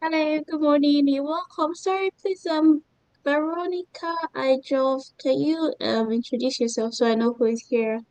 Hello, good morning. You're welcome. Sorry, please, Veronica, can you introduce yourself so I know who is here?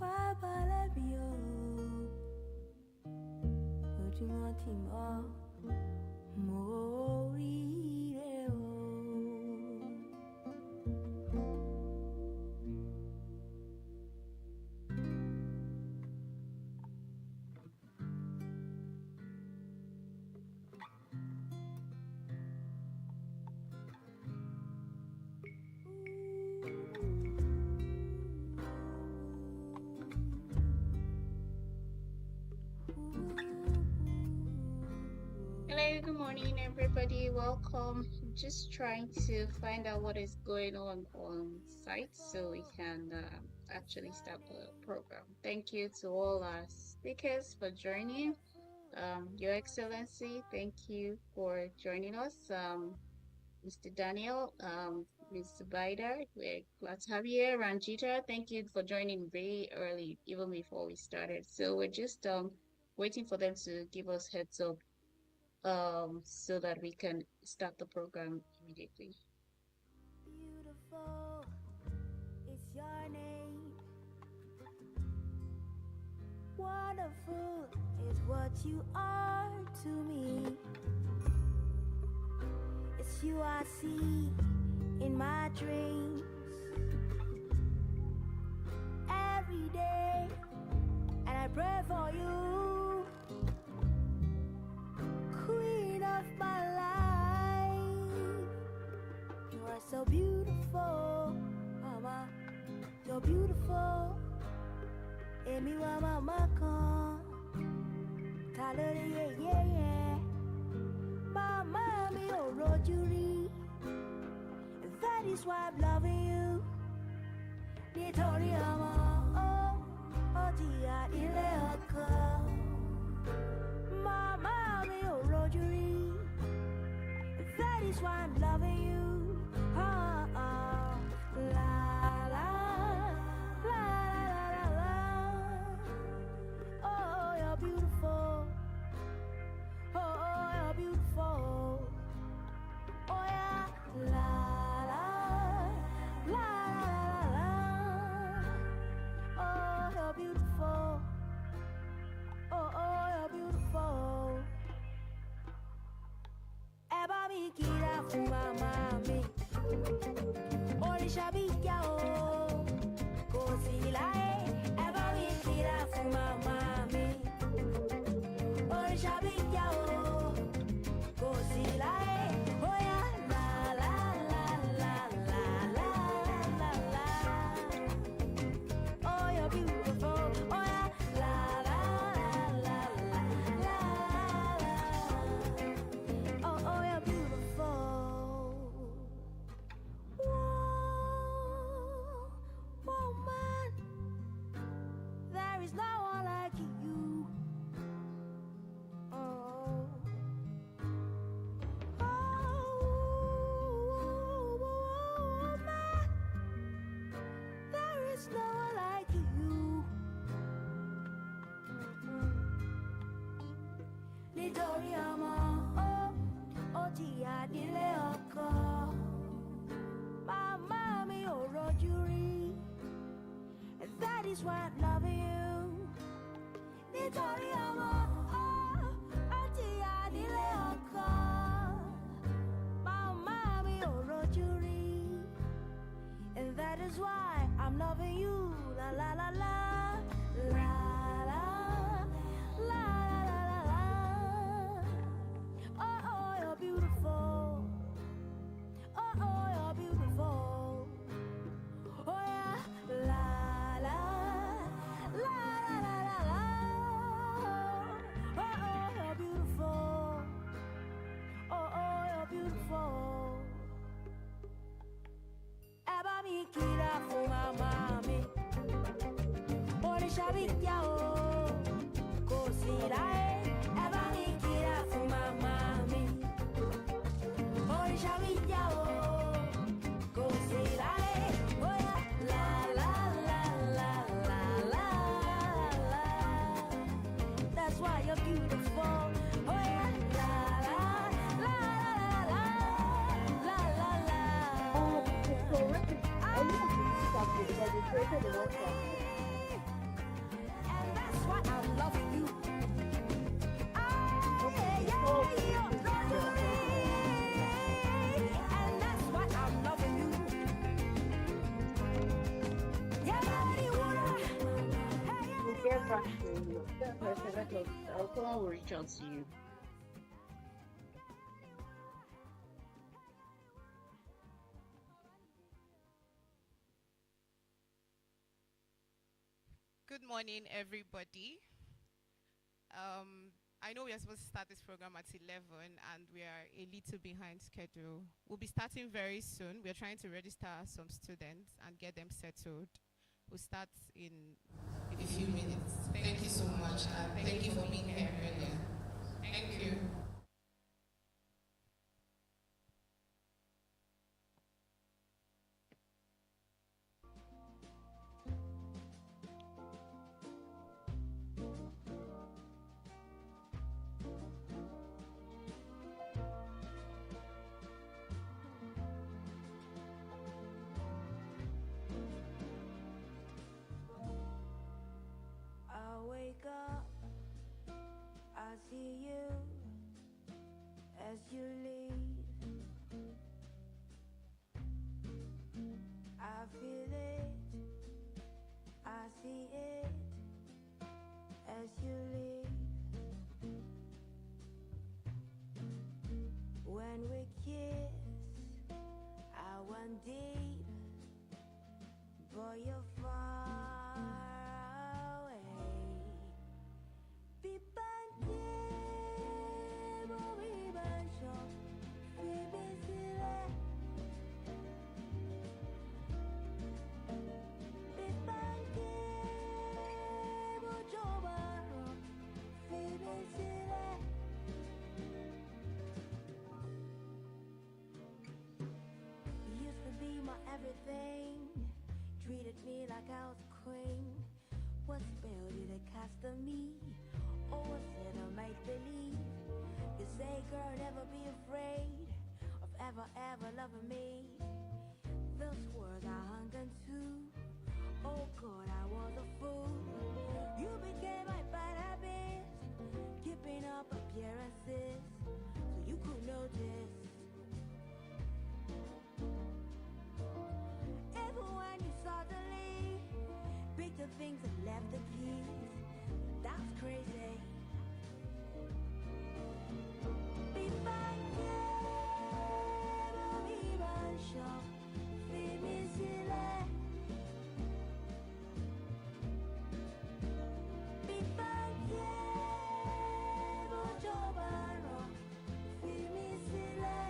Wabalabio, Ujumatimo, Morireo. Hello, good morning, everybody. Welcome. Just trying to find out what is going on site so we can actually start the program. Thank you to all our speakers for joining. Your Excellency, thank you for joining us. Mr. Daniel, Ms. Zubaida, we're glad to have you here. Ranjita, thank you for joining very early, even before we started. So we're just waiting for them to give us heads up so that we can start the program immediately. Beautiful is your name. Wonderful is what you are to me. It's you I see in my dreams every day, and I pray for you, queen of my life. You are so beautiful, mama. You're beautiful. Emi wa mama kan, talori yeah. Mama mi ò rojú rí. That is why I'm loving you. Nítorí ọmọ ó jìyà ilé ọkọ. Mama mi ò rojú rí. That is why I'm loving you. La la la la la. Oh, you're beautiful. Oh, you're beautiful. Oh yeah, la la la la la. Oh, you're beautiful. Oh, you're beautiful. Ẹ bá mi kíra fún màmá mi. Òrìṣà bí ìyá o, kò sí láyé. Ẹ bá mi kíra fún màmá mi. Òrìṣà bí ìyá o, kò sí láyé. Oh yeah, la la la la la la la la. Oh, you're beautiful. Oh yeah, la la la la la la. Oh, you're beautiful. Whoa, woman, there is no one like you. Oh, woman, there is no one like you. Nítorí ọmọ ó jìyà nílé ọkọ. Màmá mi ò rojú rí. And that is why I'm loving you. Nítorí ọmọ ó jìyà nílé ọkọ. Màmá mi ò rojú rí. And that is why I'm loving you. La la la la. La la la la la la. Oh, you're beautiful. Oh, you're beautiful. Oh yeah, la la la la la la. Oh, you're beautiful. Oh, you're beautiful. Ẹ bá mi kíra fún màmá mi. Òrìṣà bí ìyá o, kò sí láyé. Ẹ bá mi kíra fún màmá mi. Òrìṣà bí ìyá o, kò sí láyé. Oh yeah, la la la la la la la. That's why you're beautiful. Oh yeah, la la la la la la la la. Terrific. I need to stop this registration to work on. I'm loving you. Oh, Yeah, oh, yeah, you're this is the and that's why I'm loving you. Yeah, body water. Hey, We'll yeah, get back to you. That person, someone will reach out to you. Good morning, everybody. I know we are supposed to start this program at 11 and we are a little behind schedule. We'll be starting very soon. We're trying to register some students and get them settled. We'll start in a few minutes. Thank you so much and thank you for being here earlier. Thank you. I wake up, I see you as you leave. I feel it, I see it as you leave. When we kiss, I went deep, but you're far away. You used to be my everything, treated me like I was a queen. What spell did it cast on me? Or was it a make-believe? You say, girl, never be afraid of ever loving me. Those words I hung on to. Oh God, I was a fool. You became my bad habit, keeping up appearances so you could notice. Even when you suddenly picked the things and left the keys, that's crazy. Be back here, be my shop, be me silly. Be back here, but your barrel, be me silly.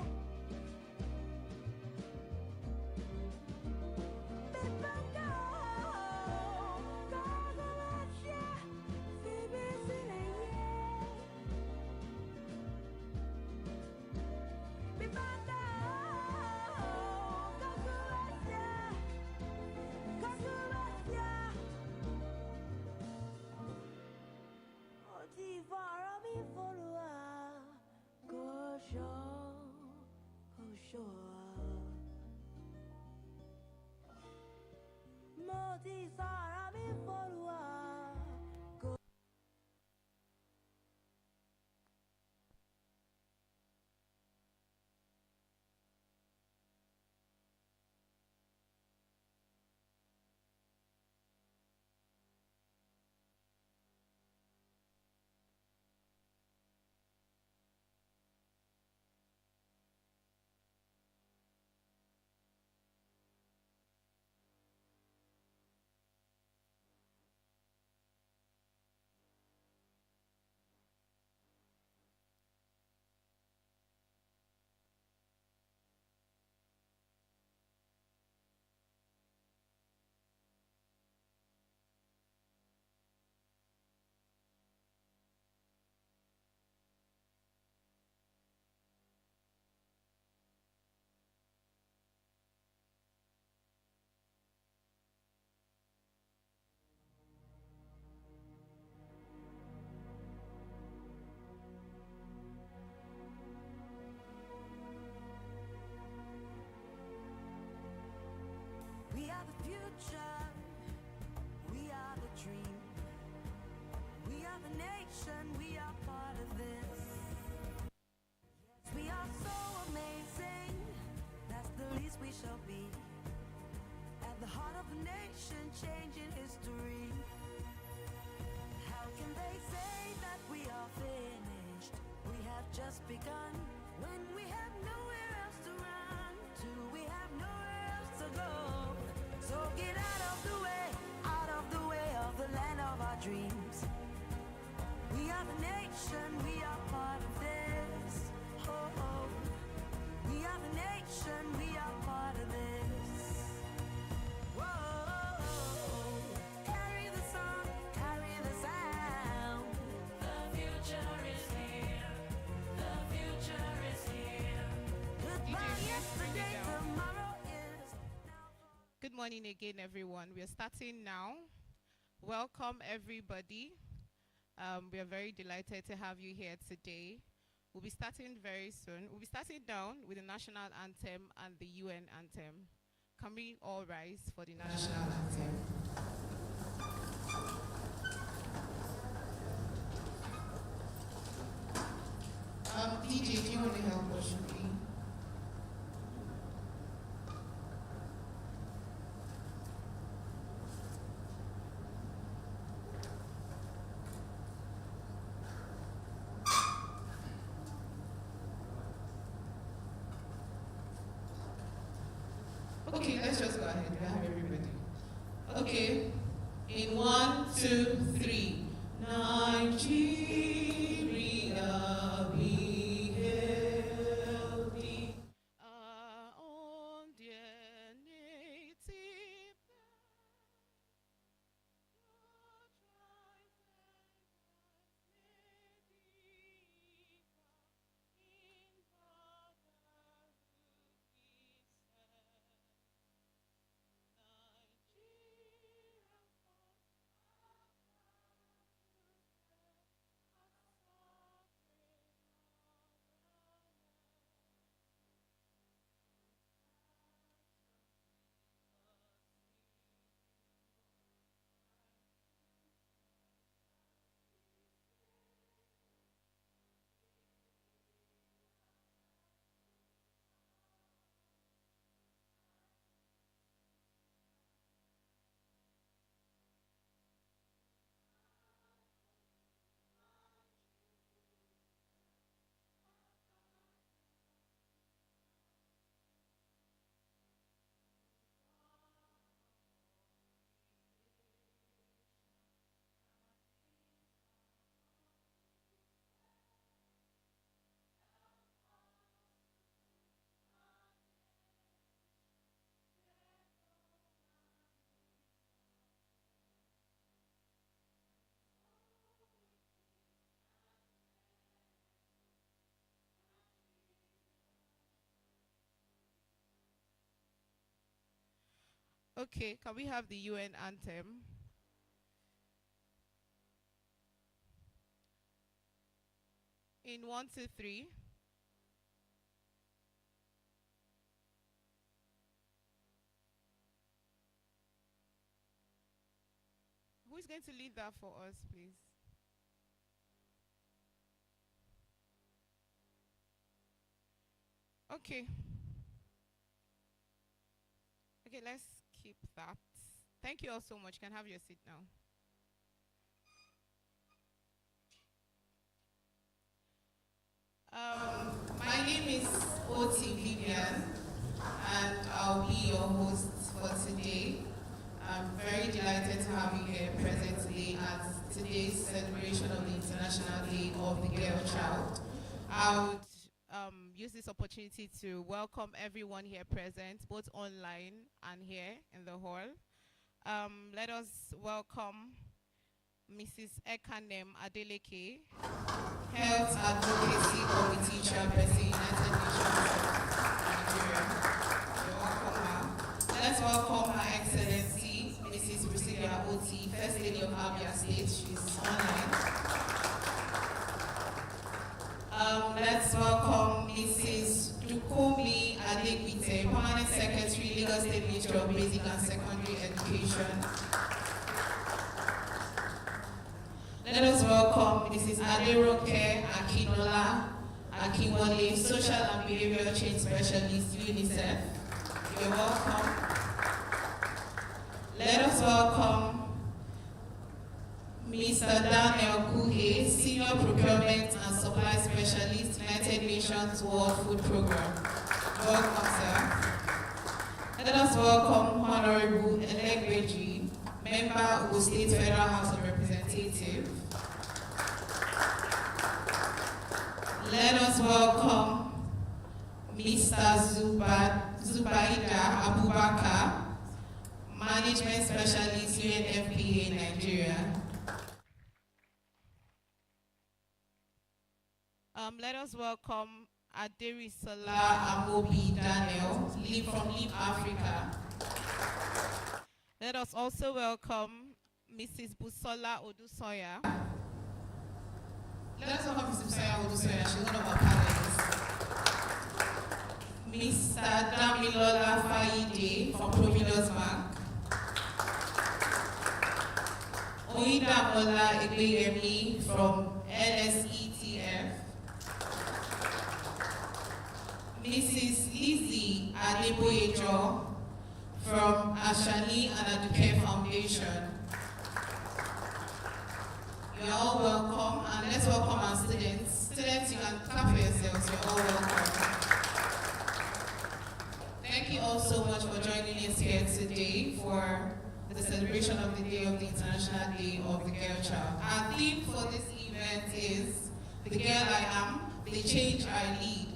Be back home, 'cause I love you, be me silly, yeah. Be back home, 'cause I love you, 'cause I love you. Ó ti fara mi folúwa, kò ṣọ́, kò ṣọ́. Mo ti fara mi folúwa, kò. a nation changing history. How can they say that we are finished? We have just begun. When we have nowhere else to run to, we have nowhere else to go. So get out of the way of the land of our dreams. We are the nation, we are part of this. Oh, oh. We are the nation, we are part of this. Whoa, carry the song, carry the sound. The future is here. The future is here. Goodbye yesterday, tomorrow is now. Good morning again, everyone. We are starting now. Welcome, everybody. We are very delighted to have you here today. We'll be starting very soon. We'll be starting down with the national anthem and the UN anthem. Can we all rise for the national anthem? DJ, do you want to help us, please? Okay, let's just go ahead. We have everybody. Okay. In 1, 2, 3. Nigeria, be healthy. Our own dear native Okay, can we have the UN anthem? In 1, 2, 3. Who is going to lead that for us, please? Okay. Okay, let's keep that. Thank you all so much. You can have your seat now. My name is Oti Vivian, and I'll be your host for today. I'm very delighted to have you here presently at today's celebration of the International Day of the Girl Child. I would use this opportunity to welcome everyone here present, both online and here in the hall. Let us welcome Mrs. Ekanem Adeleke, Health Advocacy Committee Chairperson, United Nations Nigeria. You're welcome, ma'am. Let's welcome Her Excellency, Mrs. Priscilla Oti, First Lady of Abia State. She's online. Let's welcome Mrs. Dukomi Adegbite, Permanent Secretary, Lagos State Ministry of Basic and Secondary Education. Let us welcome Mrs. Aderoke Akinola Akinwale, Social and Behavioral Change Specialist, UNICEF. You're welcome. Let us welcome Mr. Daniel Kuhe, Senior Procurement and Supply Specialist, United Nations World Food Programme. Welcome, sir. Let us welcome Honorable Elegbeji, Member of the State Federal House of Representatives. Let us welcome Mr. Zubaida Abubakar, Management Specialist, UNFPA Nigeria. Let us welcome Aderisola Amobi Daniel, from Leap Africa. Let us also welcome Mrs. Busola Odusoya. Let us welcome Mrs. Busola Odusoya, she's one of our panelists. Mr. Damilola Faide from Providence Bank. Oidamola Egbeyemi from LSETF. Mrs. Lizzie Adeboyejo from Ashani and Aduke Foundation. You are all welcome, and let's welcome our students. Students, you can clap for yourselves, you're all welcome. Thank you all so much for joining us here today for the celebration of the Day of the International Day of the Girl Child. Our theme for this event is The Girl I Am, the Change I Lead.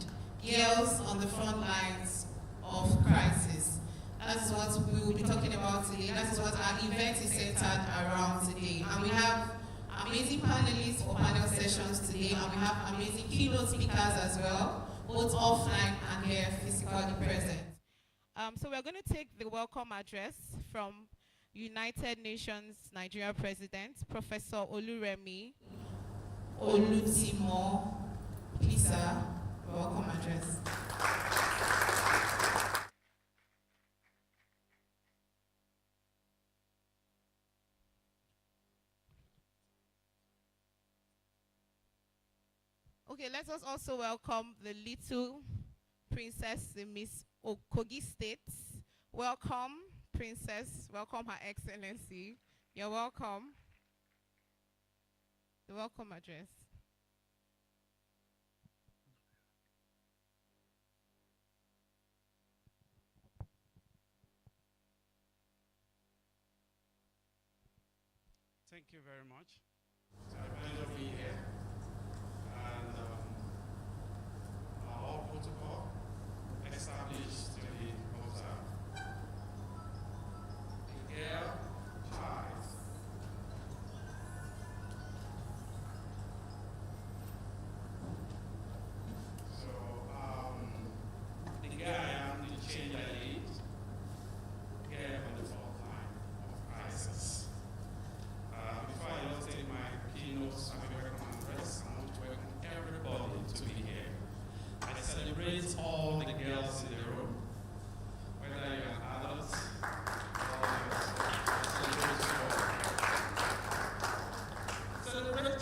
Girls on the front lines of crisis. That's what we will be talking about today. That is what our event is centered around today. And we have amazing panelists for panel sessions today, and we have amazing keynote speakers as well, both offline and here physically present. So we're going to take the welcome address from United Nations Nigeria President, Professor Oluremi Olutimo. Please, sir. Welcome address. Okay, let us also welcome the little princess in Miss Okogi State. Welcome, princess. Welcome, Her Excellency. You're welcome. The welcome address. Thank you very much. It's a pleasure being here. And all protocol established to be observed. The girl child. So, the girl I am, the change I lead, girl on the front line of crisis. Before I just take my keynotes and welcome address, I want to welcome everybody to be here. I celebrate all the girls in the room, whether you're an adult or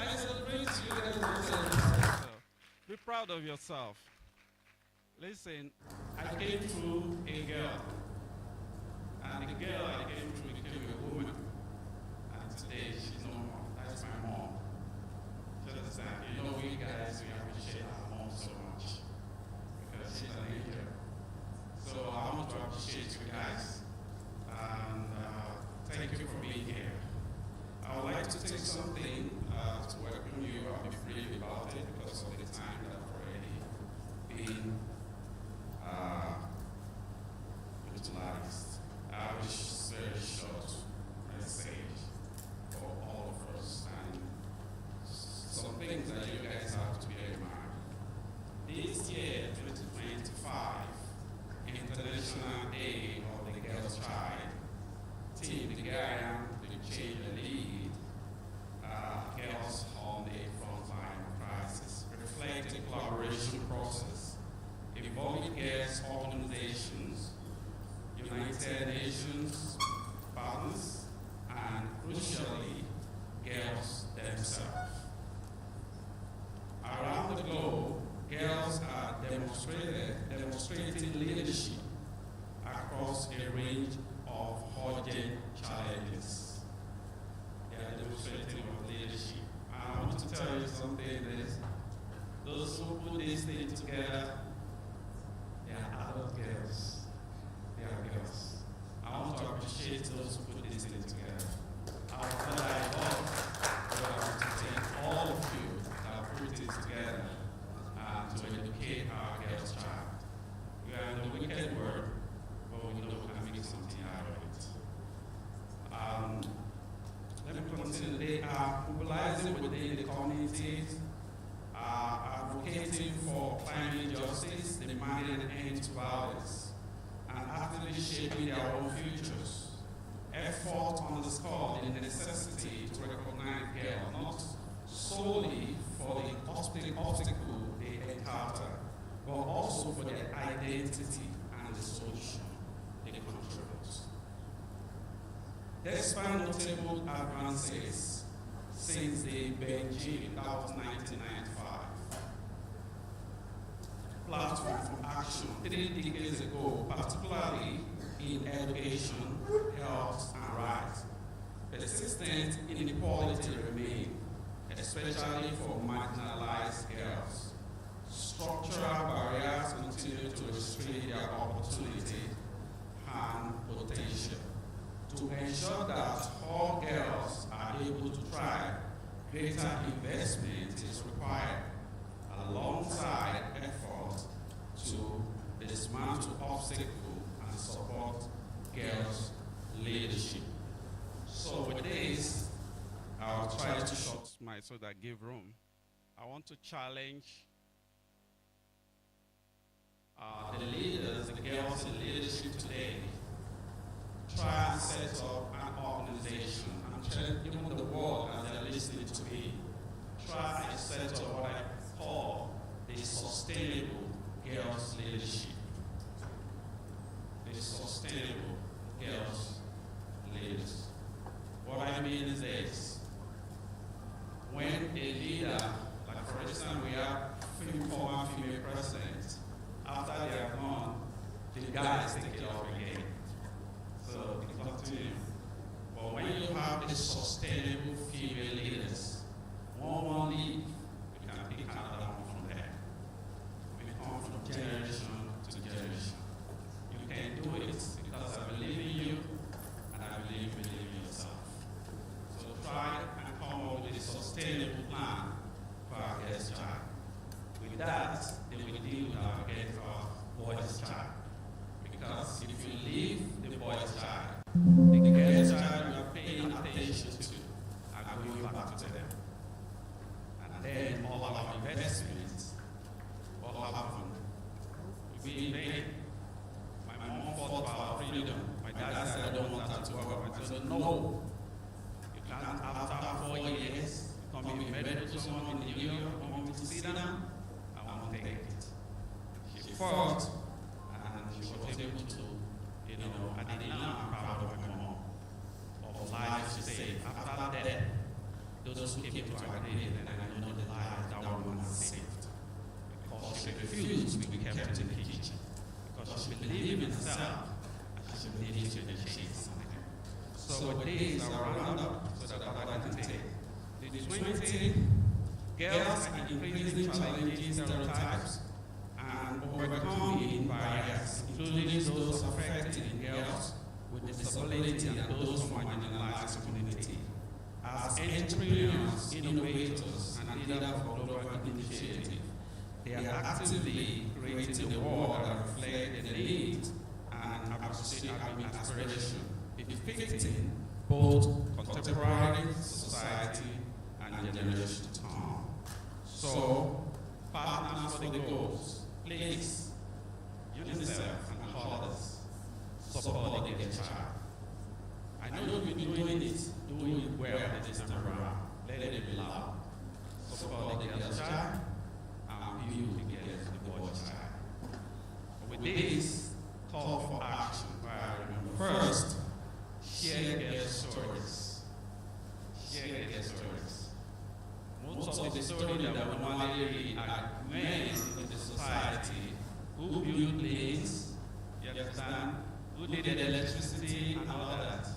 I celebrate you guys. Be proud of yourself. Listen, I came through a girl, and the girl I came through became a woman. Today, she's no more. That's my mom. Just understand, you know, we guys, we appreciate our mom so much because she's an angel. So I want to appreciate you guys and thank you for being here. I would like to take something to welcome you. I'll be free about it because of the time that I've already been utilized. I was very short message for all of us and some things that you guys have to bear in mind. This year, 2025, International Day of the Girl Child, Team The Girl I Am, the Change the Lead, Girls on the Front Line of Crisis, reflect a collaboration process involving girls organizations, United Nations partners, and crucially, girls themselves. Around the globe, girls are demonstrating leadership across a range of urgent challenges. who put this thing together, they are adult girls. They are girls. I want to appreciate those who put this thing together. I love to take all of you that put this together to educate our girls' child. We are in the wicked world, but we know we can make something out of it. Let me continue. They are mobilizing within the communities, advocating for climate justice, demanding an end to violence, and actively shaping their own futures. Effort underscore the necessity to recognize girls not solely for the obstacle they encounter, but also for their identity and the solution they contribute. Despite notable advances since the Beijing, that was 1995, platform for action 3 decades ago, particularly in education, health, and rights, persistent inequality remain, especially for marginalized girls. Structural barriers continue to restrict their opportunity and potential. To ensure that all girls are able to thrive, greater investment is required, alongside effort to dismantle obstacles and support girls' leadership. So with this, I'll try to short my so that give room. I want to challenge the leaders, the girls in leadership today. Try and set up an organization. I'm telling even the world as they're listening to me, try and set up what I call the sustainable girls leadership. The sustainable girls leaders. What I mean is this. When a leader, like for instance we have 3 former female presidents, after they are gone, the guys take it up again. So it's up to you. But when you have the sustainable female leaders, one lead, you can pick another one from there. We come from generation to generation. You can do it because I believe in you and I believe in yourself. So try and come up with a sustainable plan for our girls' child. With that, then we deal with our boys' child. Because if you leave the boys' child, the girls' child you are paying attention to are going back to them. And then all our investments, what happened? We in vain. My mom fought for our freedom. My dad said, I don't want that to work. I said, no. You can't, after 4 years, come in medical someone in New York, want me to sit down? I won't take it. She fought, and she was able to, I did not, I'm proud of my mom. Of lives she saved. After that, those who came to our grave, and I know the lives that woman has saved. Because she refused to be kept in the kitchen. Because she believed in herself, and she believed in the chains. So with this, I'll round up so that I can take. The 20 girls are increasing challenging stereotypes and overcoming barriers, including those affecting girls with disability and those from marginalized community. As entrepreneurs, innovators, and leaders of global initiative, they are actively creating a world that reflects the needs and aspiration, depicting both contemporary society and generation to come. So, partners for the goals, please, UNICEF and others, support the child. I know you've been doing it well this time around. Let it be loud. Support the girl's child and build the boy's child. With this call for action, first, share their stories. Share their stories. Most of the stories that we normally read are men in the society who built planes, you understand, who did the electricity and all that.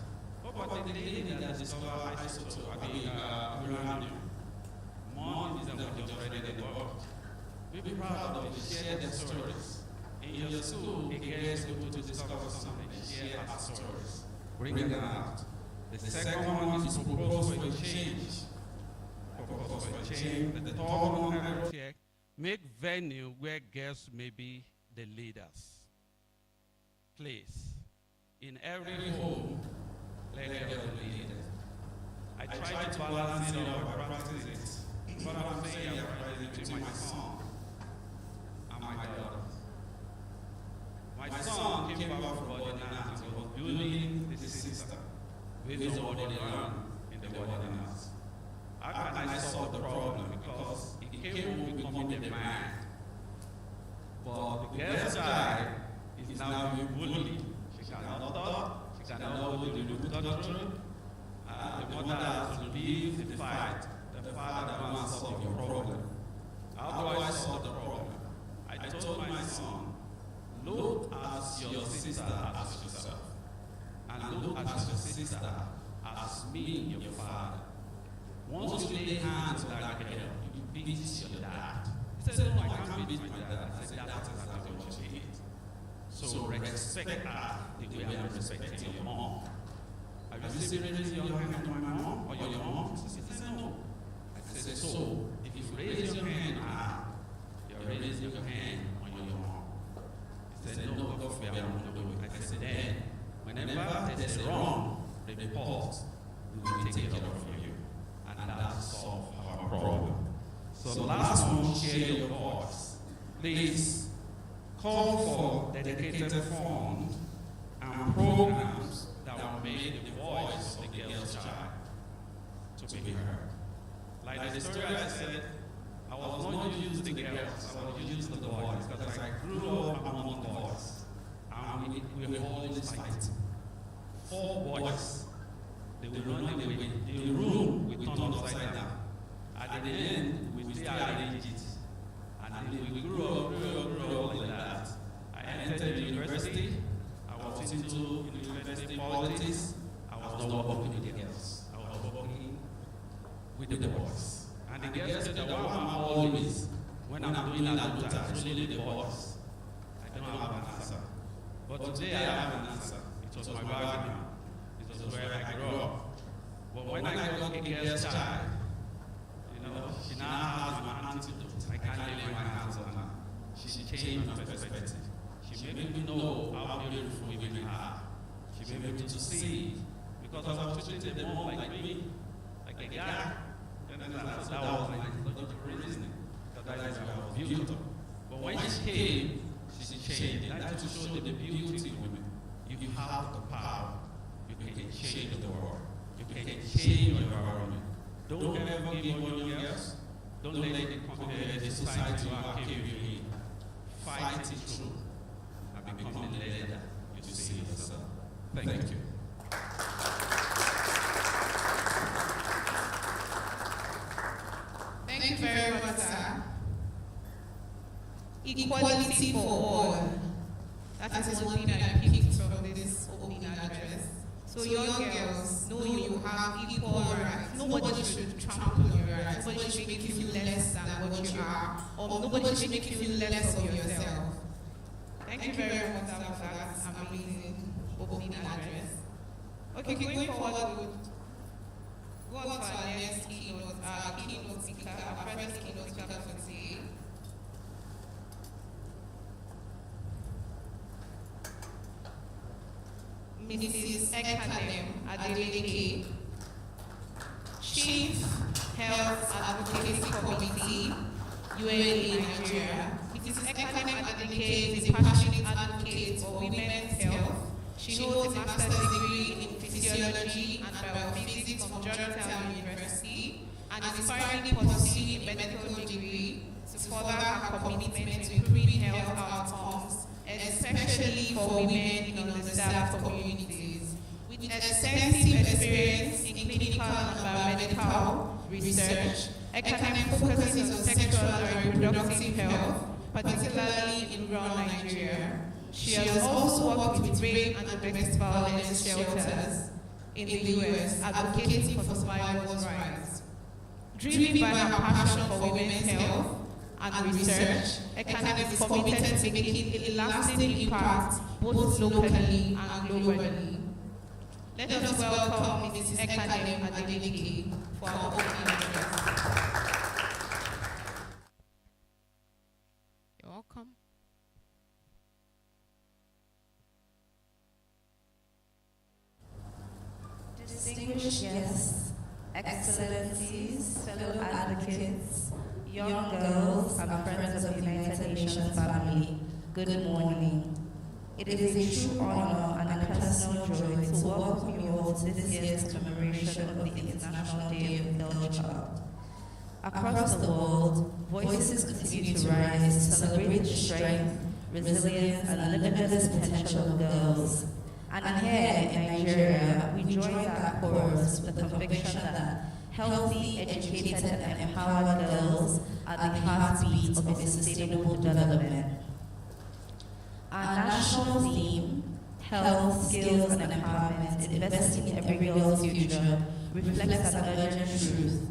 But the lady that discovered isotope, uranium, more is than what just read in the book. Be proud of it. Share their stories. In your school, a girl is able to discover something. Share her stories. Bring them out. The second one is propose for a change. Propose for a change. The third one, I wrote here, make venue where girls may be the leaders. Please, in every home, let girls be leaders. I try to balance it out, I practice it. But I'm saying I practice it between my son and my daughter. My son came back from boarding house. He was building the system based on what he learned in the boarding house. How can I solve the problem? Because he came home becoming the man. But the girl's child is now being bullied. She cannot talk, she cannot hold the root doctrine. The mother has to leave the fight. The father wants to solve your problem. How do I solve the problem? I told my son, look at your sister as yourself. And look at your sister as me, your father. Once you lay hands on that girl, you beat your dad. He said, no, I can't beat my dad. I said, that's exactly what you did. So respect her the way I'm respecting your mom. Have you seen raising your hand on my mom or your mom? She said, no. I said, so if you raise your hand now, you're raising your hand on your mom. He said, no, God forbid, I won't do it. I said, then, whenever there's a wrong, report, we will take it up for you. And that solves our problem. So the last one, share your voice. Please call for dedicated funds and programs that will make the voice of the girl's child to be heard. Like the story I said, I was not used to the girls, I was used to the boys, because I grew up among the boys. And we were always fighting. 4 boys, they would run away. The room we turned upside down. At the end, we still arranged it. And we grew up like that. I entered the university. I was into university politics. I was not working with the girls. I was working with the boys. And the girls said, why am I always, when I'm doing Aluta, it's only the boys? I don't have an answer. But today I have an answer. It was my background. It was where I grew up. But when I got a girl's child, she now has my antidote. I can't lay my hands on her. She changed my perspective. She made me know how beautiful women are. She made me to see. Because I was treating the mom like me, like a guy. And that was my logical reasoning. That I was beautiful. But when she came, she changed. Like to show the beauty in women. You have the power. You can change the world. You can change your environment. Don't ever give on your girls. Don't let the society keep you in. Fight it through and become the leader you see yourself. Thank you. Thank you very much, sir. Equality for all. That is one thing I picked from this opening address. So young girls, know you have equal rights. Nobody should trample on your rights. Nobody should make you feel less than what you are. Or nobody should make you feel less of yourself. Thank you very much for that amazing opening address. Okay, going forward, we'll go on to our next keynote, our keynote speaker, our first keynote speaker for today. Mrs. Ekanem Adeleke, Chief Health Advocacy Committee, UAE Nigeria. Mrs. Ekanem Adeleke is a passionate advocate for women's health. She holds a master's degree in physiology and biophysics from Georgetown University and is currently pursuing a medical degree to further her commitment to improving health outcomes, especially for women in underserved communities. With extensive experience in clinical and biomedical research, Ekanem focuses on sexual and reproductive health, particularly in rural Nigeria. She has also worked with rape and domestic violence shelters in the US, advocating for survivors' rights. Driven by her passion for women's health and research, ECANEM is committed to making a lasting impact both locally and globally. Let us welcome Mrs. ECANEM Adeleke for our opening address. You're welcome. Distinguished guests, excellencies, fellow advocates, young girls, and friends of the United Nations family, good morning. It is a true honor and a personal joy to welcome you all to this year's commemoration of the International Day of the Girl Child. Across the world, voices continue to rise to celebrate the strength, resilience, and limitless potential of girls. And here in Nigeria, we join that chorus with the conviction that healthy, educated, and empowered girls are the heartbeat of a sustainable development. Our national theme, health, skills, and empowerment, investing in every girl's future, reflects an urgent truth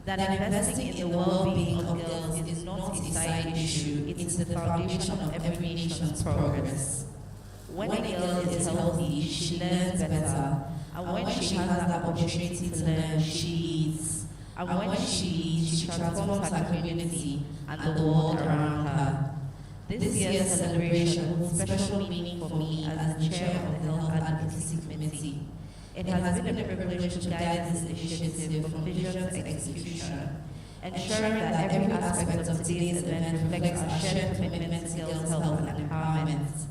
that investing in the well-being of girls is not a side issue, it is the foundation of every nation's progress. When a girl is healthy, she learns better, and when she has that opportunity to learn, she leads. And when she leads, she transforms her community and the world around her. This year's celebration holds special meaning for me as the chair of the Health Advocacy Committee. It has been a privilege to guide this initiative from vision to execution, ensuring that every aspect of today's event reflects our shared commitment to girls' health and empowerment.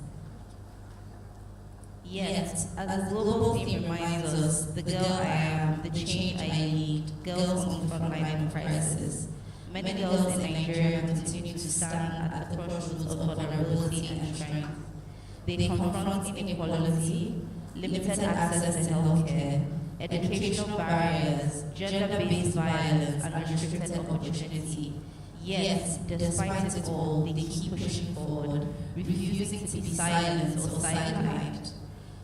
Yet, as the global theme reminds us, the girl I am, the change I lead, girls on the front line of crisis. Many girls in Nigeria continue to stand at the crossroads of vulnerability and strength. They confront inequality, limited access to healthcare, educational barriers, gender-based violence, and restricted opportunity. Yet, despite it all, they keep pushing forward, refusing to be silenced or sidelined.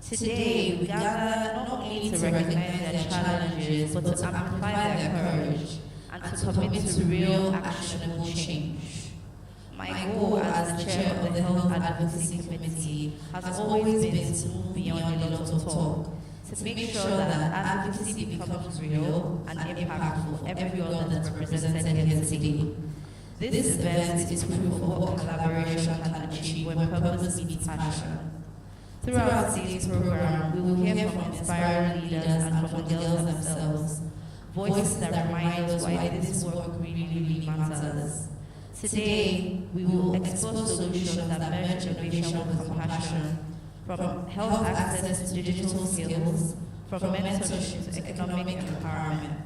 Today, we gather not only to recognize their challenges, but to amplify their courage and to commit to real, actionable change. My goal as the chair of the Health Advocacy Committee has always been to move beyond a lot of talk, to make sure that advocacy becomes real and impactful for every girl that's represented here today. This event is proof of what collaboration can achieve when purpose meets passion. Throughout today's program, we will hear from inspiring leaders and from the girls themselves, voices that remind us why this work really matters. Today, we will explore solutions that merge innovation with compassion, from health access to digital skills, from mentorship to economic empowerment.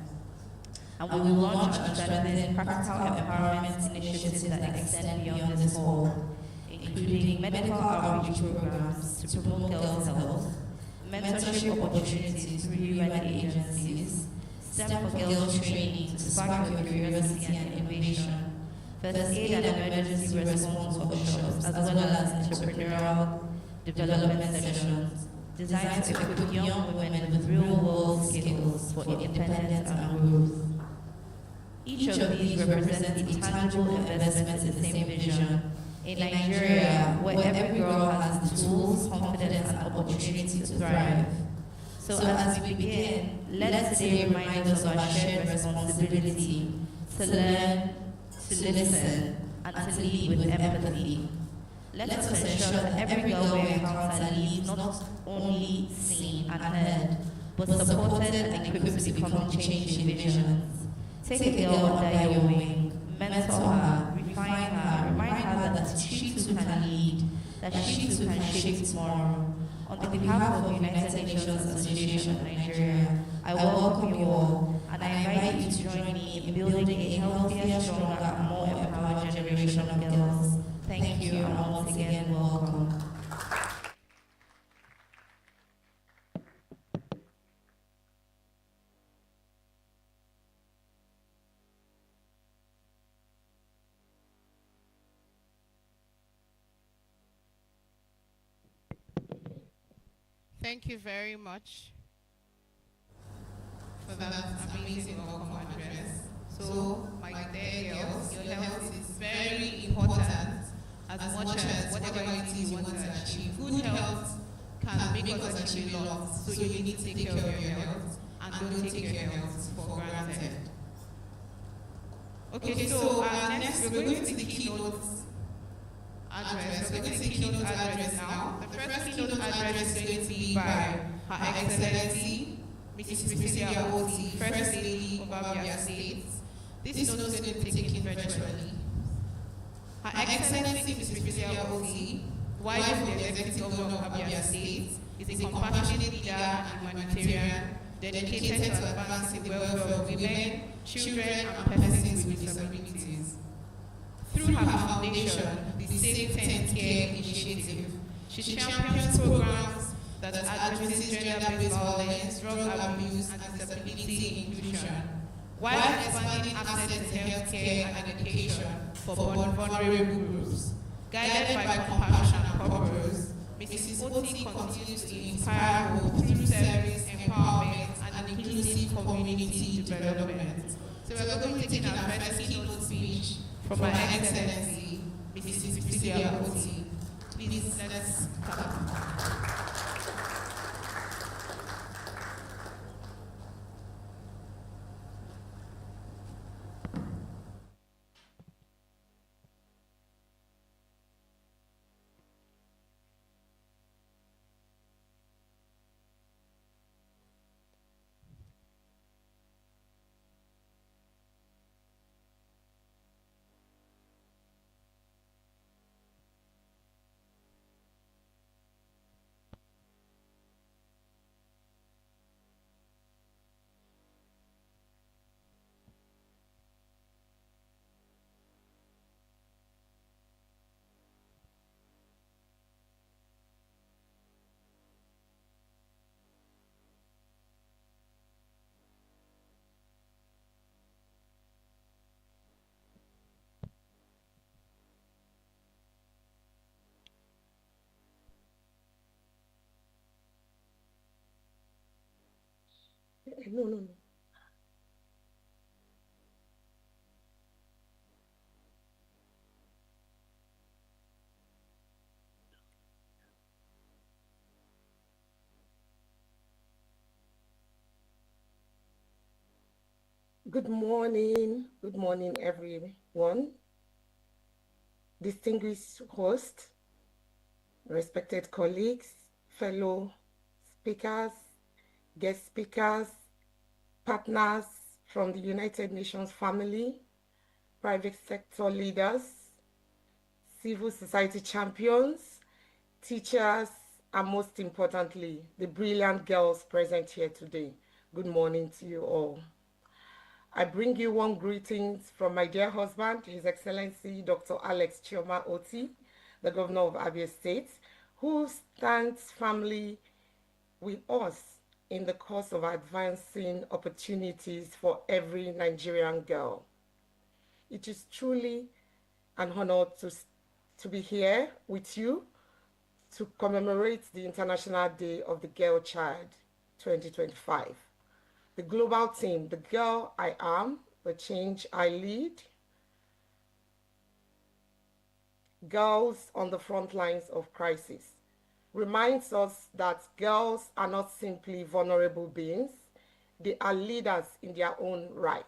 And we will launch and strengthen practical empowerment initiatives that extend beyond this hall, including medical outreach programs to promote girls' health, mentorship opportunities through UN agencies, STEM for Girls training to spark your curiosity and innovation, first aid and emergency response workshops, as well as entrepreneurial development sessions designed to equip young women with real-world skills for independence and growth. Each of these represents a tangible investment in the same vision. In Nigeria, where every girl has the tools, confidence, and opportunity to thrive. So as we begin, let today remind us of our shared responsibility to learn, to listen, and to lead with empathy. Let us ensure that every girl we encounter leaves not only seen and heard, but supported and equipped to become change visions. Take a girl under your wing, mentor her, refine her, remind her that she too can lead, that she too can shape tomorrow. On behalf of the United Nations Association of Nigeria, I welcome you all, and I invite you to join me in building a healthier, stronger, and more empowered generation of girls. Thank you, and once again, welcome. Thank you very much for that amazing welcome address. So, my dear girls, your health is very achieve a lot, so you need to take care of your health and don't take your health for granted. Okay, so next we're going to the keynote address. We're going to the keynote address now. The first keynote address is going to be by Her Excellency, Mrs. Priscilla Oti, First Lady of Abia State. This note is going to be taken virtually. Her Excellency, Mrs. Priscilla Oti, wife of the Executive Governor of Abia State, is a compassionate leader and humanitarian dedicated to advancing the welfare of women, children, and persons with disabilities. Through her foundation, the Safe 10 Care Initiative, she champions programs that addresses gender-based violence, drug abuse, and disability inclusion, while expanding access to healthcare and education for vulnerable groups. Guided by compassion and purpose, Mrs. Oti continues to inspire hope through service, empowerment, and inclusive community development. So we're going to take our first keynote speech from Her Excellency, Mrs. Priscilla Oti. Please, let's come. No. Good morning, everyone. Distinguished host, respected colleagues, fellow speakers, guest speakers, partners from the United Nations family, private sector leaders, civil society champions, teachers, and most importantly, the brilliant girls present here today. Good morning to you all. I bring you warm greetings from my dear husband, His Excellency Dr. Alex Chioma Oti, the Governor of Abia State, who stands firmly with us in the cause of advancing opportunities for every Nigerian girl. It is truly an honor to be here with you to commemorate the International Day of the Girl Child 2025. The global theme, The Girl I Am, the Change I Lead, Girls on the Front Lines of Crisis, reminds us that girls are not simply vulnerable beings, they are leaders in their own right.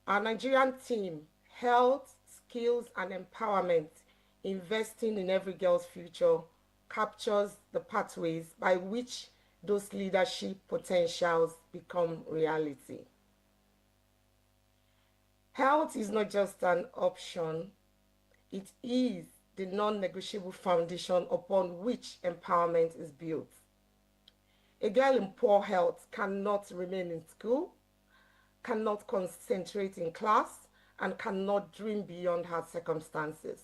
Our Nigerian team, Health, Skills and Empowerment, Investing in Every Girl's Future, captures the pathways by which those leadership potentials become reality. Health is not just an option, it is the non-negotiable foundation upon which empowerment is built. A girl in poor health cannot remain in school, cannot concentrate in class, and cannot dream beyond her circumstances.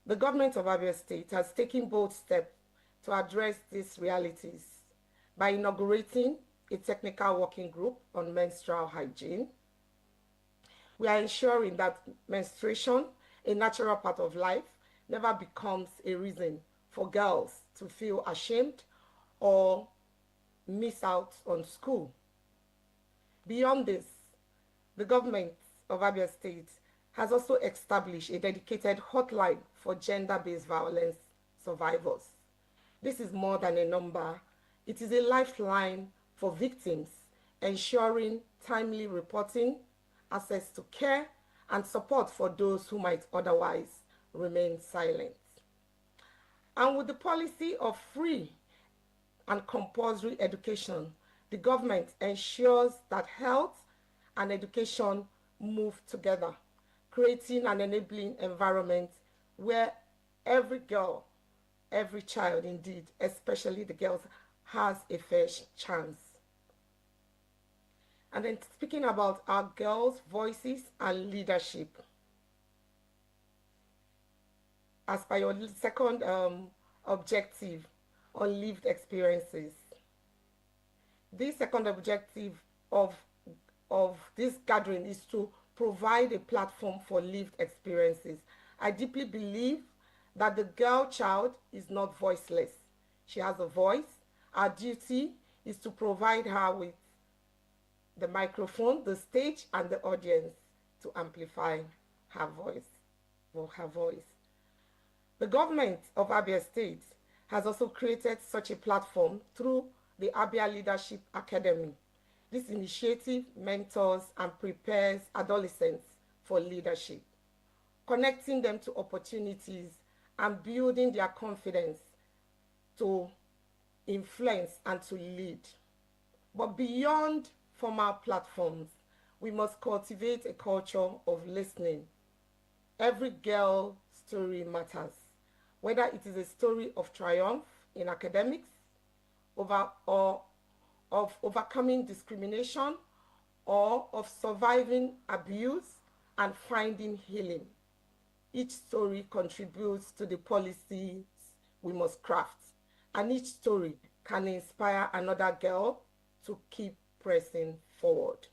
The government of Abia State has taken bold steps to address these realities by inaugurating a technical working group on menstrual hygiene. We are ensuring that menstruation, a natural part of life, never becomes a reason for girls to feel ashamed or miss out on school. Beyond this, the government of Abia State has also established a dedicated hotline for gender-based violence survivors. This is more than a number. It is a lifeline for victims, ensuring timely reporting, access to care, and support for those who might otherwise remain silent. And with the policy of free and compulsory education, the government ensures that health and education move together, creating an enabling environment where every girl, every child indeed, especially the girls, has a fair chance. And then speaking about our girls' voices and leadership, as per your second objective on lived experiences. This second objective of this gathering is to provide a platform for lived experiences. I deeply believe that the girl child is not voiceless. She has a voice. Our duty is to provide her with the microphone, the stage, and the audience to amplify her voice. The government of Abia State has also created such a platform through the Abia Leadership Academy. This initiative mentors and prepares adolescents for leadership, connecting them to opportunities and building their confidence to influence and to lead. But beyond formal platforms, we must cultivate a culture of listening. Every girl story matters, whether it is a story of triumph in academics, or of overcoming discrimination, or of surviving abuse and finding healing. Each story contributes to the policies we must craft, and each story can inspire another girl to keep pressing forward.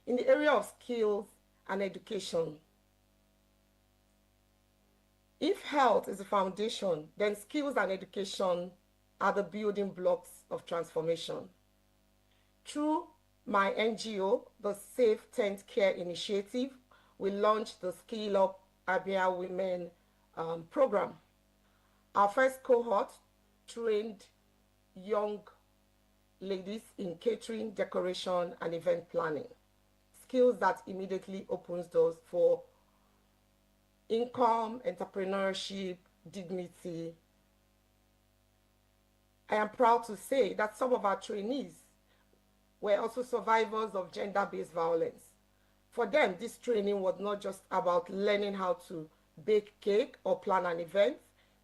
In the area of skills and education, if health is the foundation, then skills and education are the building blocks of transformation. Through my NGO, the Safe Tent Care Initiative, we launched the Skill Up Abia Women program. Our first cohort trained young ladies in catering, decoration, and event planning, skills that immediately opens doors for income, entrepreneurship, dignity. I am proud to say that some of our trainees were also survivors of gender-based violence. For them, this training was not just about learning how to bake cake or plan an event.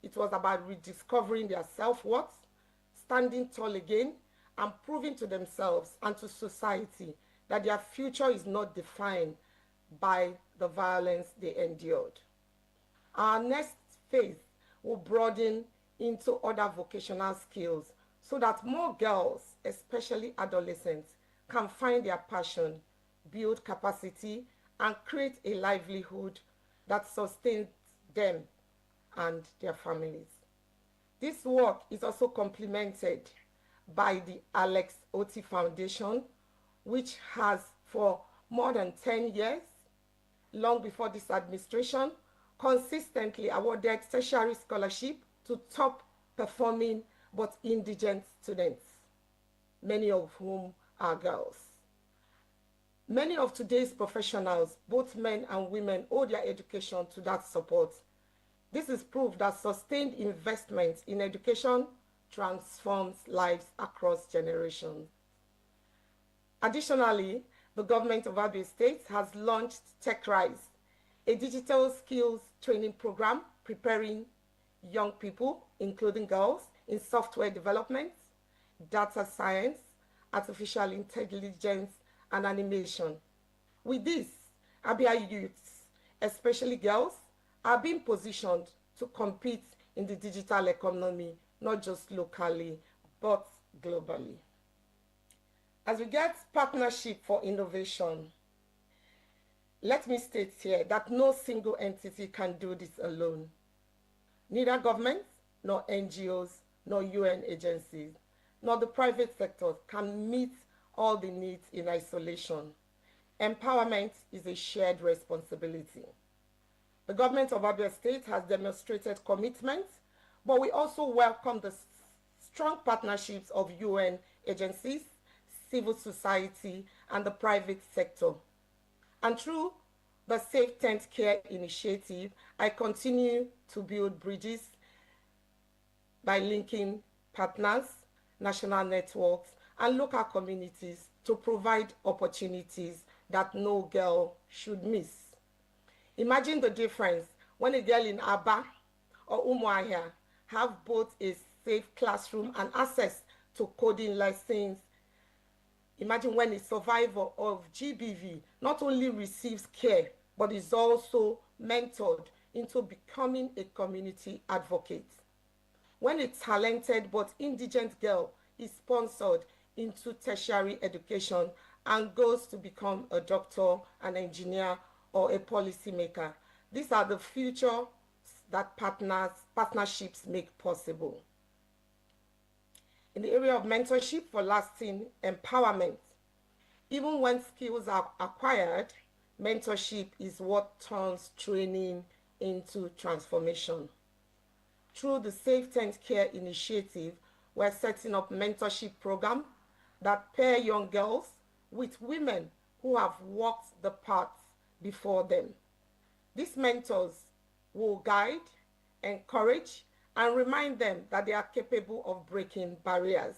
It was about rediscovering their self-worth, standing tall again, and proving to themselves and to society that their future is not defined by the violence they endured. Our next phase will broaden into other vocational skills so that more girls, especially adolescents, can find their passion, build capacity, and create a livelihood that sustains them and their families. This work is also complemented by the Alex Oti Foundation, which has for more than 10 years, long before this administration, consistently awarded tertiary scholarship to top performing but indigent students, many of whom are girls. Many of today's professionals, both men and women, owe their education to that support. This is proof that sustained investment in education transforms lives across generations. Additionally, the government of Abia State has launched TechRise, a digital skills training program preparing young people, including girls, in software development, data science, artificial intelligence, and animation. With this, Abia youths, especially girls, are being positioned to compete in the digital economy, not just locally, but globally. As we get partnership for innovation, let me state here that no single entity can do this alone. Neither governments, nor NGOs, nor UN agencies, nor the private sector can meet all the needs in isolation. Empowerment is a shared responsibility. The government of Abia State has demonstrated commitment But we also welcome the strong partnerships of UN agencies, civil society, and the private sector. And through the Safe Tent Care initiative, I continue to build bridges by linking partners, national networks, and local communities to provide opportunities that no girl should miss. Imagine the difference when a girl in Aba or Umuahia have both a safe classroom and access to coding lessons. Imagine when a survivor of GBV not only receives care, but is also mentored into becoming a community advocate. When a talented but indigent girl is sponsored into tertiary education and goes to become a doctor, an engineer, or a policymaker, these are the future that partnerships make possible. In the area of mentorship for lasting empowerment, even when skills are acquired, mentorship is what turns training into transformation. Through the Safe Tent Care initiative, we're setting up mentorship programs that pair young girls with women who have walked the path before them. These mentors will guide, encourage, and remind them that they are capable of breaking barriers.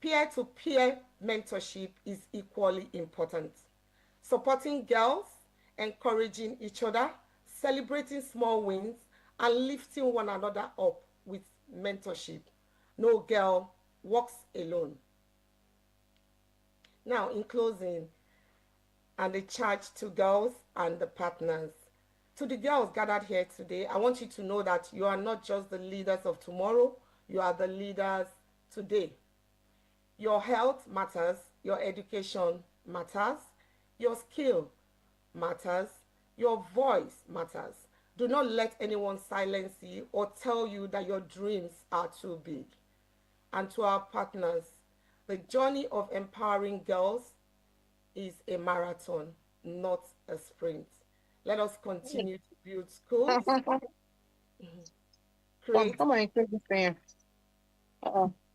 Peer-to-peer mentorship is equally important. Supporting girls, encouraging each other, celebrating small wins, and lifting one another up with mentorship. No girl walks alone. Now, in closing, and a charge to girls and the partners. To the girls gathered here today, I want you to know that you are not just the leaders of tomorrow, you are the leaders today. Your health matters, your education matters, your skill matters, your voice matters. Do not let anyone silence you or tell you that your dreams are too big. And to our partners, the journey of empowering girls is a marathon, not a sprint. Let us continue to build schools, create Come on, Chris fan.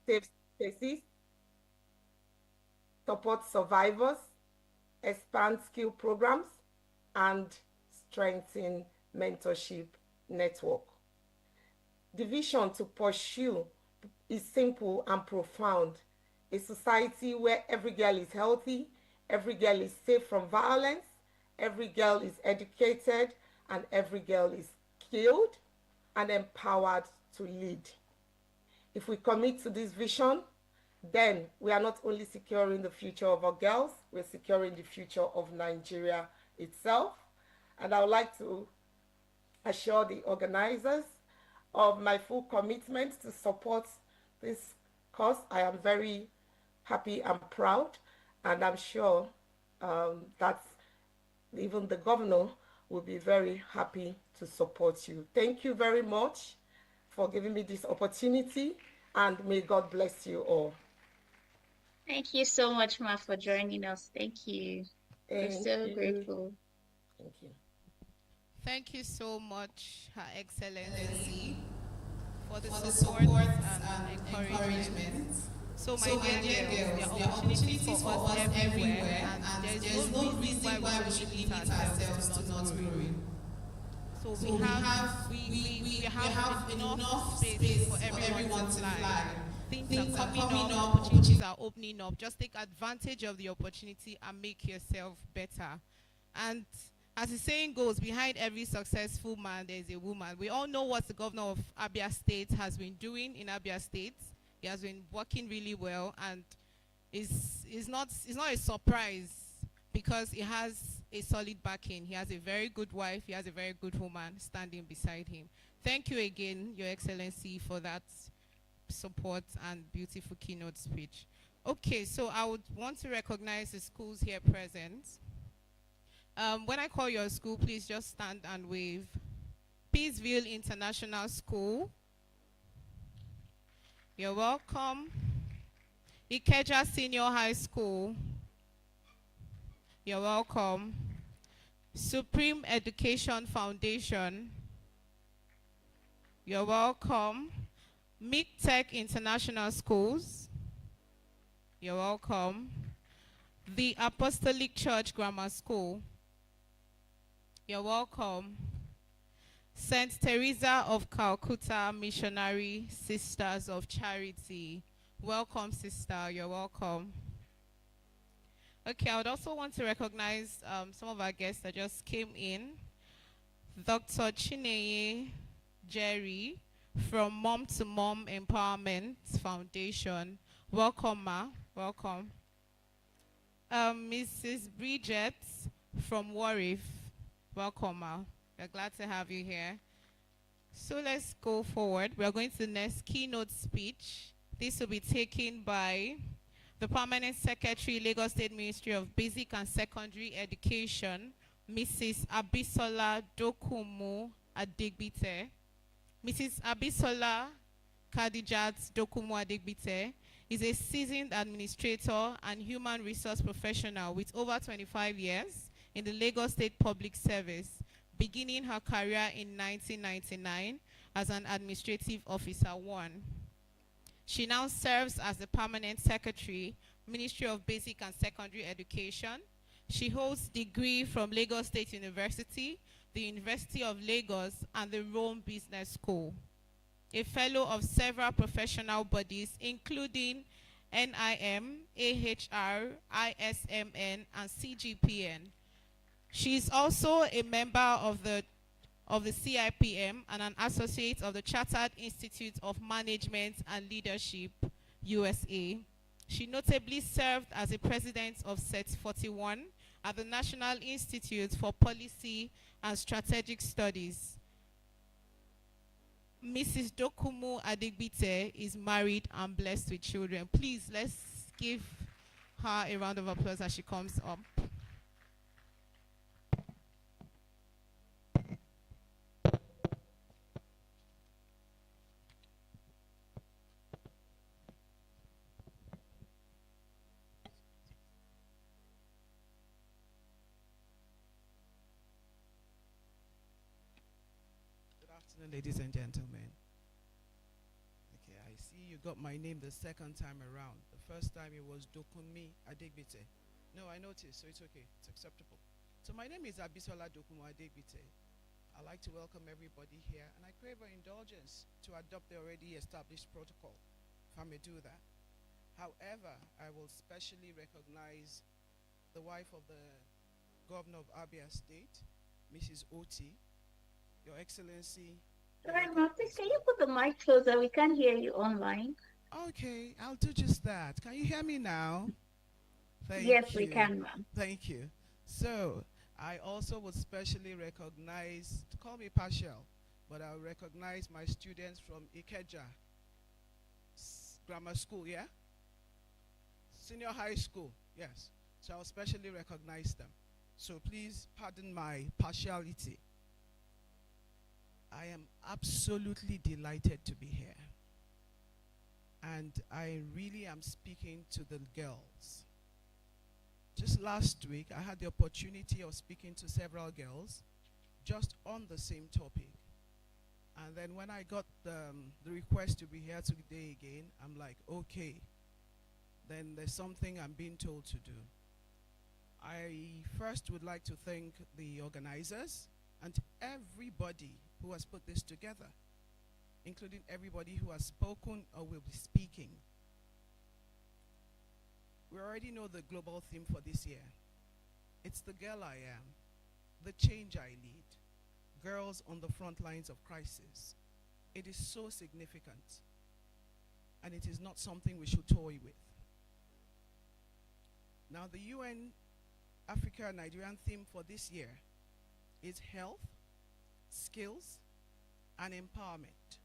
safe spaces, support survivors, expand skill programs, and strengthen mentorship network. The vision to pursue is simple and profound. A society where every girl is healthy, every girl is safe from violence, every girl is educated, and every girl is skilled and empowered to lead. If we commit to this vision, then we are not only securing the future of our girls, we're securing the future of Nigeria itself. And I would like to assure the organizers of my full commitment to support this cause. I am very happy and proud, and I'm sure that even the governor will be very happy to support you. Thank you very much for giving me this opportunity, and may God bless you all. Thank you so much, Ma, for joining us. Thank you. We're Thank so you. grateful. Thank you. Thank you so much, Her Excellency, for the support and encouragement. So, my dear girls, there are opportunities for us everywhere, and there is no reason why we should limit ourselves to not growing. So we have enough space for everyone to fly. Things are coming up, opportunities are opening up. Just take advantage of the opportunity and make yourself better. And as the saying goes, behind every successful man, there is a woman. We all know what the governor of Abia State has been doing in Abia State. He has been working really well, and it's not a surprise because he has a solid backing. He has a very good wife. He has a very good woman standing beside him. Thank you again, Your Excellency, for that support and beautiful keynote speech. Okay, so I would want to recognize the schools here present. When I call your school, please just stand and wave. Peaceville International School. You're welcome. Ikeja Senior High School. You're welcome. Supreme Education Foundation. You're welcome. Meek Tech International Schools. You're welcome. The Apostolic Church Grammar School. You're welcome. St. Teresa of Calcutta Missionary Sisters of Charity. Welcome, sister. You're welcome. Okay, I would also want to recognize some of our guests that just came in. Dr. Chineye Jerry from Mom to Mom Empowerment Foundation. Welcome, ma. Welcome. Mrs. Bridget from Warif. Welcome, ma. We're glad to have you here. So let's go forward. We're going to the next keynote speech. This will be taken by the Permanent Secretary, Lagos State Ministry of Basic and Secondary Education, Mrs. Abisola Dokumu Adegbite. Mrs. Abisola Kadijat Dokumu Adegbite is a seasoned administrator and human resource professional with over 25 years in the Lagos State Public Service, beginning her career in 1999 as an Administrative Officer 1. She now serves as the Permanent Secretary, Ministry of Basic and Secondary Education. She holds degree from Lagos State University, the University of Lagos, and the Rome Business School. A fellow of several professional bodies, including NIM, AHR, ISMN, and CGPN. She is also a member of the CIPM and an associate of the Chartered Institute of Management and Leadership, USA. She notably served as a president of SET 41 at the National Institute for Policy and Strategic Studies. Mrs. Dokumu Adegbite is married and blessed with children. Please, let's give her a round of applause as she comes up. Ladies and gentlemen. Okay, I see you got my name the second time around. The first time it was Dokunmi Adegbite. No, I noticed, so it's okay. It's acceptable. So my name is Abisola Dokumu Adegbite. I'd like to welcome everybody here, and I crave your indulgence to adopt the already established protocol, if I may do that. However, I will specially recognize the wife of the Governor of Abia State, Mrs. Oti. Your Excellency. Sorry, ma'am, please can you put the mic closer? We can't hear you online. Okay, I'll do just that. Can you hear me now? Thank Yes, you. we can, ma'am. Thank you. So, I also would specially recognize, call me partial, but I'll recognize my students from Ikeja Grammar School, yeah? Senior high school, yes. So I'll specially recognize them. So please pardon my partiality. I am absolutely delighted to be here. And I really am speaking to the girls. Just last week, I had the opportunity of speaking to several girls just on the same topic. And then when I got the request to be here today again, I'm like, okay, then there's something I'm being told to do. I first would like to thank the organizers and everybody who has put this together, including everybody who has spoken or will be speaking. We already know the global theme for this year. It's the girl I am, the change I lead, girls on the front lines of crisis. It is so significant, and it is not something we should toy with. Now, the UN Africa Nigerian theme for this year is health, skills, and empowerment,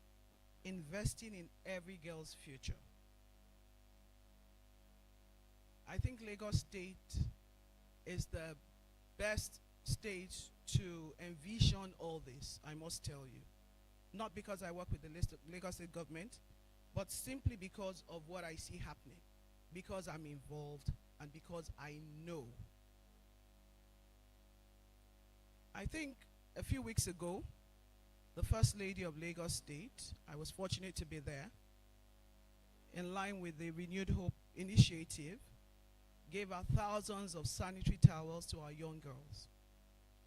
investing in every girl's future. I think Lagos State is the best state to envision all this, I must tell you. Not because I work with the Lagos State government, but simply because of what I see happening, because I'm involved, and because I know. I think a few weeks ago, the First Lady of Lagos State, I was fortunate to be there, in line with the Renewed Hope initiative, gave out thousands of sanitary towels to our young girls.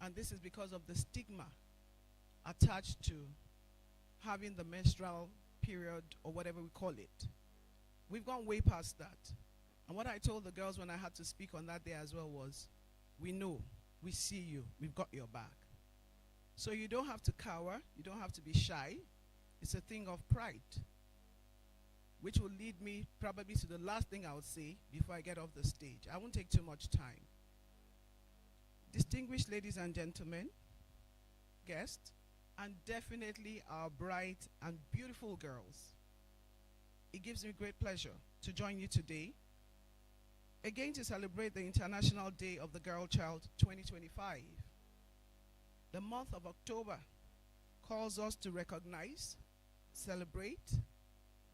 And this is because of the stigma attached to having the menstrual period, or whatever we call it. We've gone way past that. And what I told the girls when I had to speak on that day as well was, we know, we see you, we've got your back. So you don't have to cower, you don't have to be shy. It's a thing of pride, which will lead me probably to the last thing I would say before I get off the stage. I won't take too much time. Distinguished ladies and gentlemen, guests, and definitely our bright and beautiful girls, it gives me great pleasure to join you today, again to celebrate the International Day of the Girl Child 2025. The month of October calls us to recognize, celebrate,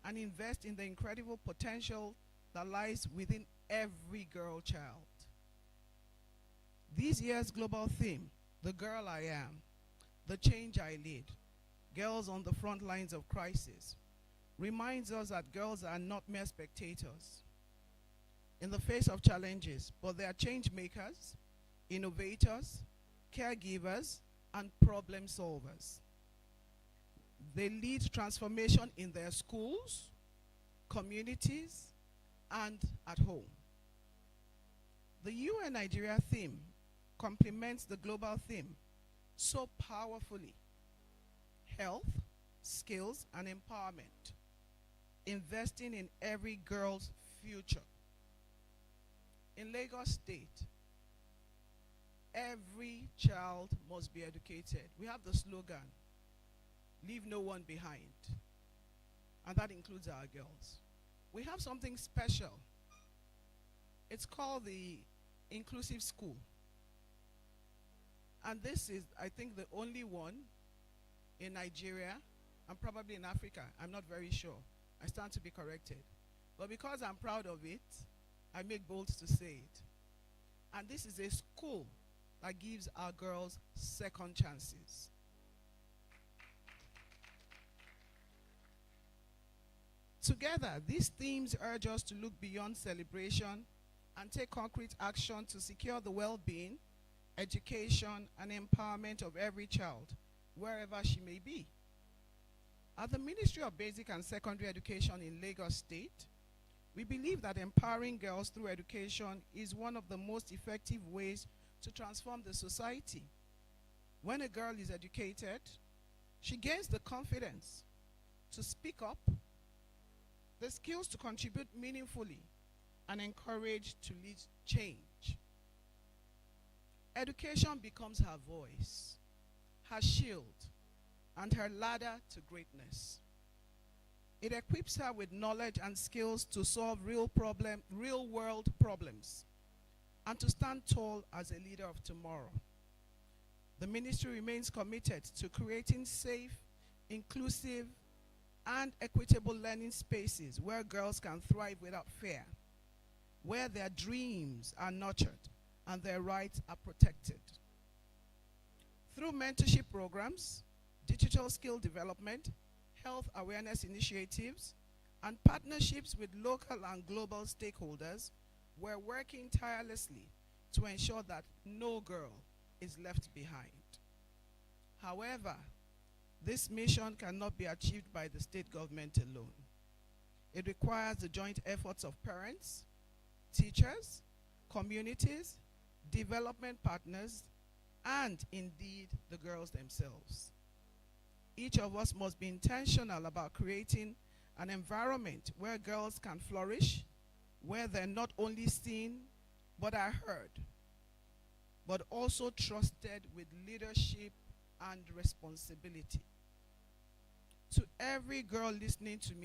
and invest in the incredible potential that lies within every girl child. This year's global theme, The Girl I Am, The Change I Lead, Girls on the Front Lines of Crisis, reminds us that girls are not mere spectators in the face of challenges, but they are change makers, innovators, caregivers, and problem solvers. They lead transformation in their schools, communities, and at home. The UN Nigeria theme complements the global theme so powerfully: health, skills, and empowerment, investing in every girl's future. In Lagos State, every child must be educated. We have the slogan, leave no one behind, and that includes our girls. We have something special. It's called the Inclusive School. And this is, I think, the only one in Nigeria and probably in Africa. I'm not very sure. I stand to be corrected. But because I'm proud of it, I make bold to say it. And this is a school that gives our girls second chances. Together, these themes urge us to look beyond celebration and take concrete action to secure the well-being, education, and empowerment of every child, wherever she may be. At the Ministry of Basic and Secondary Education in Lagos State, we believe that empowering girls through education is one of the most effective ways to transform the society. When a girl is educated, she gains the confidence to speak up, the skills to contribute meaningfully, and encouraged to lead change. Education becomes her voice, her shield, and her ladder to greatness. It equips her with knowledge and skills to solve real-world problems, and to stand tall as a leader of tomorrow. The ministry remains committed to creating safe, inclusive, and equitable learning spaces where girls can thrive without fear, where their dreams are nurtured and their rights are protected. Through mentorship programs, digital skill development, health awareness initiatives, and partnerships with local and global stakeholders, we're working tirelessly to ensure that no girl is left behind. However, this mission cannot be achieved by the state government alone. It requires the joint efforts of parents, teachers, communities, development partners, and indeed the girls themselves. Each of us must be intentional about creating an environment where girls can flourish, where they're not only seen but are heard, but also trusted with leadership and responsibility. To every girl listening to me,